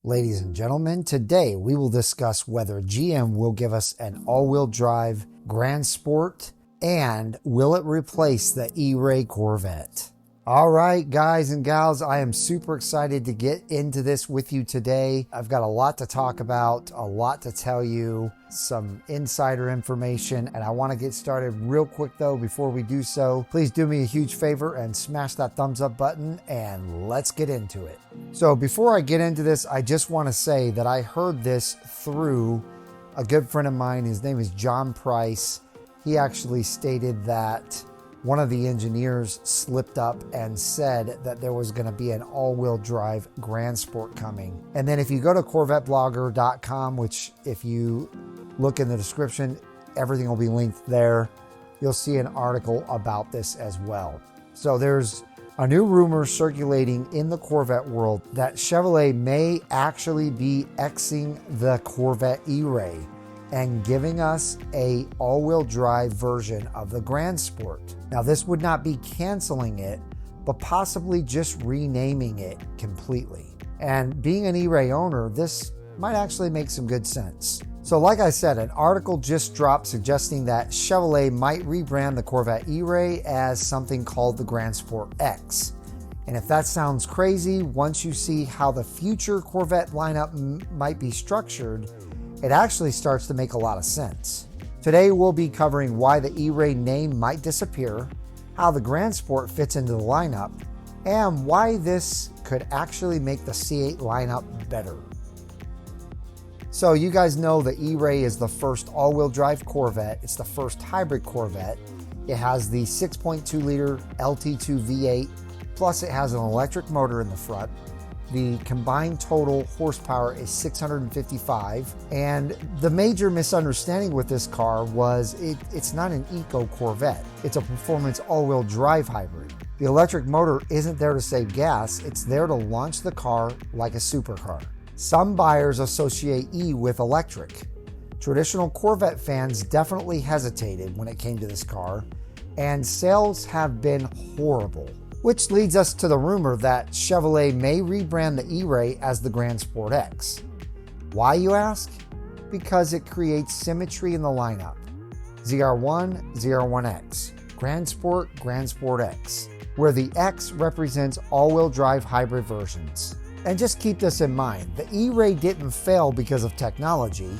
Ladies and gentlemen, today we will discuss whether GM will give us an all-wheel drive Grand Sport and will it replace the E-Ray Corvette. All right, guys and gals, I am super excited to get into this with you today. I've got a lot to talk about, a lot to tell you, some insider information, and I want to get started real quick though. Before we do so, please do me a huge favor and smash that thumbs up button and let's get into it. So before I get into this, I just want to say that I heard this through a good friend of mine. His name is John Price. He actually stated that one of the engineers slipped up and said that there was going to be an all-wheel drive Grand Sport coming. And then if you go to CorvetteBlogger.com, which if you look in the description, everything will be linked there, you'll see an article about this as well. So there's a new rumor circulating in the Corvette world that Chevrolet may actually be Xing the Corvette E-Ray and giving us a all-wheel drive version of the Grand Sport. Now, this would not be canceling it, but possibly just renaming it completely. And being an E-Ray owner, this might actually make some good sense. So like I said, an article just dropped suggesting that Chevrolet might rebrand the Corvette E-Ray as something called the Grand Sport X. And if that sounds crazy, once you see how the future Corvette lineup might be structured, it actually starts to make a lot of sense. Today we'll be covering why the E-Ray name might disappear, how the Grand Sport fits into the lineup, and why this could actually make the C8 lineup better. So you guys know the E-Ray is the first all-wheel drive Corvette. It's the first hybrid Corvette. It has the 6.2 liter LT2 V8, plus it has an electric motor in the front. The combined total horsepower is 655. And the major misunderstanding with this car was it's not an eco Corvette. It's a performance all-wheel drive hybrid. The electric motor isn't there to save gas. It's there to launch the car like a supercar. Some buyers associate E with electric. Traditional Corvette fans definitely hesitated when it came to this car, and sales have been horrible. Which leads us to the rumor that Chevrolet may rebrand the E-Ray as the Grand Sport X. Why, you ask? Because it creates symmetry in the lineup. ZR1, ZR1X, Grand Sport, Grand Sport X, where the X represents all-wheel drive hybrid versions. And just keep this in mind, the E-Ray didn't fail because of technology.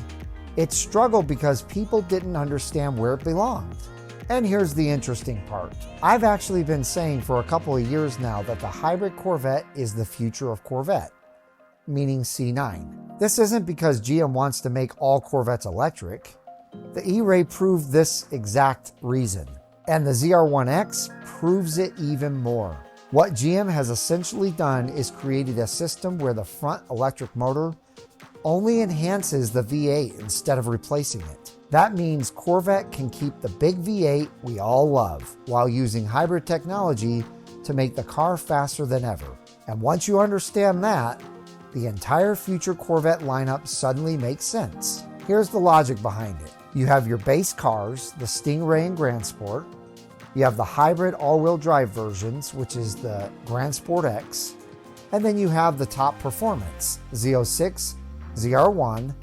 It struggled because people didn't understand where it belonged. And here's the interesting part. I've actually been saying for a couple of years now that the hybrid Corvette is the future of Corvette, meaning C9. This isn't because GM wants to make all Corvettes electric. The E-Ray proved this exact reason, and the ZR1X proves it even more. What GM has essentially done is created a system where the front electric motor only enhances the V8 instead of replacing it. That means Corvette can keep the big V8 we all love while using hybrid technology to make the car faster than ever. And once you understand that, the entire future Corvette lineup suddenly makes sense. Here's the logic behind it. You have your base cars, the Stingray and Grand Sport. You have the hybrid all-wheel drive versions, which is the Grand Sport X. And then you have the top performance, Z06, ZR1,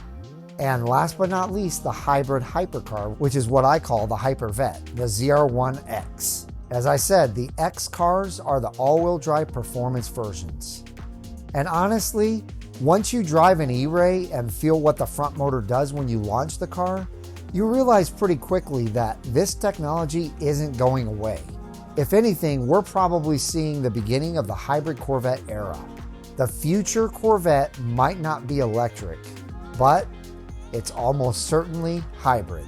and last but not least, the hybrid hypercar, which is what I call the Hypervette, the ZR1X. As I said, the X cars are the all-wheel drive performance versions. And honestly, once you drive an E-Ray and feel what the front motor does when you launch the car, you realize pretty quickly that this technology isn't going away. If anything, we're probably seeing the beginning of the hybrid Corvette era. The future Corvette might not be electric, but it's almost certainly hybrid.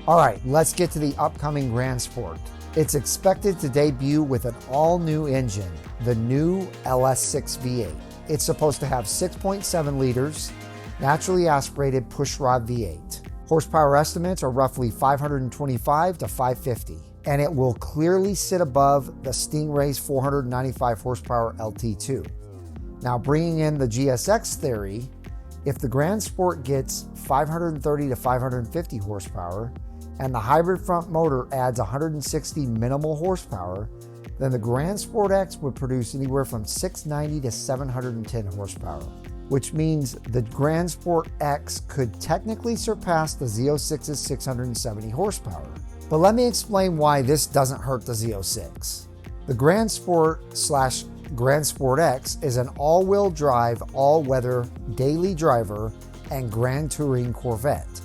All right, let's get to the upcoming Grand Sport. It's expected to debut with an all-new engine, the new LS6 V8. It's supposed to have 6.7 liters, naturally aspirated pushrod V8. Horsepower estimates are roughly 525 to 550, and it will clearly sit above the Stingray's 495 horsepower LT2. Now, bringing in the GSX theory, if the Grand Sport gets 530 to 550 horsepower and the hybrid front motor adds 160 minimal horsepower, then the Grand Sport X would produce anywhere from 690 to 710 horsepower, which means the Grand Sport X could technically surpass the Z06's 670 horsepower. But let me explain why this doesn't hurt the Z06. The Grand Sport / Grand Sport X is an all-wheel drive, all-weather daily driver and grand touring Corvette.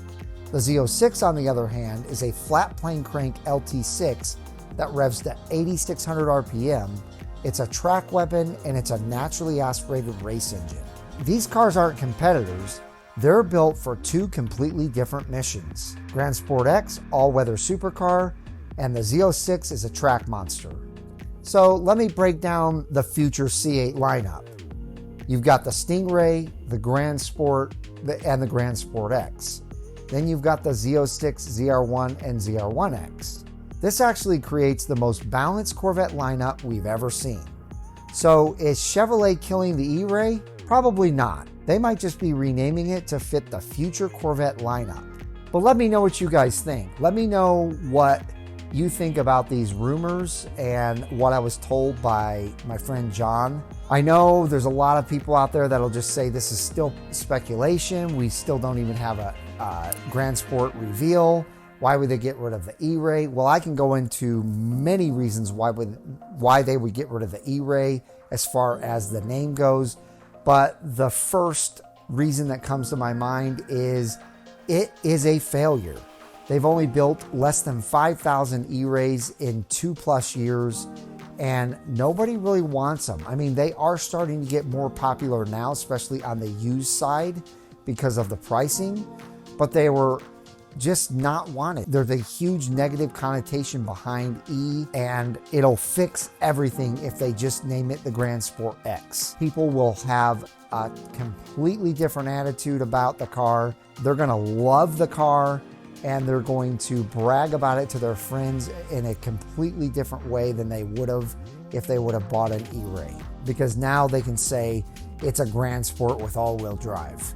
The Z06, on the other hand, is a flat plane crank LT6 that revs to 8,600 RPM. It's a track weapon and it's a naturally aspirated race engine. These cars aren't competitors. They're built for two completely different missions. Grand Sport X, all-weather supercar, and the Z06 is a track monster. So let me break down the future C8 lineup. You've got the Stingray, the Grand Sport, and the Grand Sport X. Then you've got the Z06, ZR1, and ZR1X. This actually creates the most balanced Corvette lineup we've ever seen. So is Chevrolet killing the E-Ray? Probably not. They might just be renaming it to fit the future Corvette lineup. But let me know what you guys think. Let me know what you think about these rumors and what I was told by my friend John. I know there's a lot of people out there that'll just say this is still speculation. We still don't even have a Grand Sport reveal. Why would they get rid of the E-Ray? Well, I can go into many reasons why they would get rid of the E-Ray as far as the name goes. But the first reason that comes to my mind is it is a failure. They've only built less than 5,000 E-Rays in 2+ years, and nobody really wants them. I mean, they are starting to get more popular now, especially on the used side because of the pricing, but they were just not wanted. There's a huge negative connotation behind E, and it'll fix everything if they just name it the Grand Sport X. People will have a completely different attitude about the car. They're gonna love the car, and they're going to brag about it to their friends in a completely different way than they would have if they would have bought an E-Ray. Because now they can say it's a Grand Sport with all-wheel drive.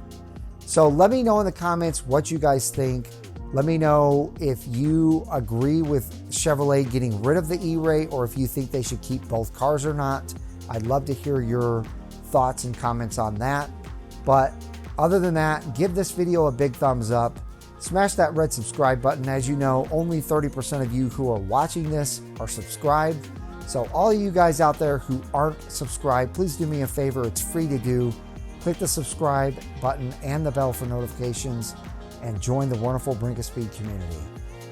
So let me know in the comments what you guys think. Let me know if you agree with Chevrolet getting rid of the E-Ray or if you think they should keep both cars or not. I'd love to hear your thoughts and comments on that. But other than that, give this video a big thumbs up. Smash that red subscribe button. As you know, only 30% of you who are watching this are subscribed. So all of you guys out there who aren't subscribed, please do me a favor. It's free to do. Click the subscribe button and the bell for notifications and join the wonderful Brink of Speed community.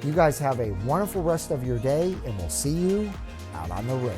You guys have a wonderful rest of your day, and we'll see you out on the road.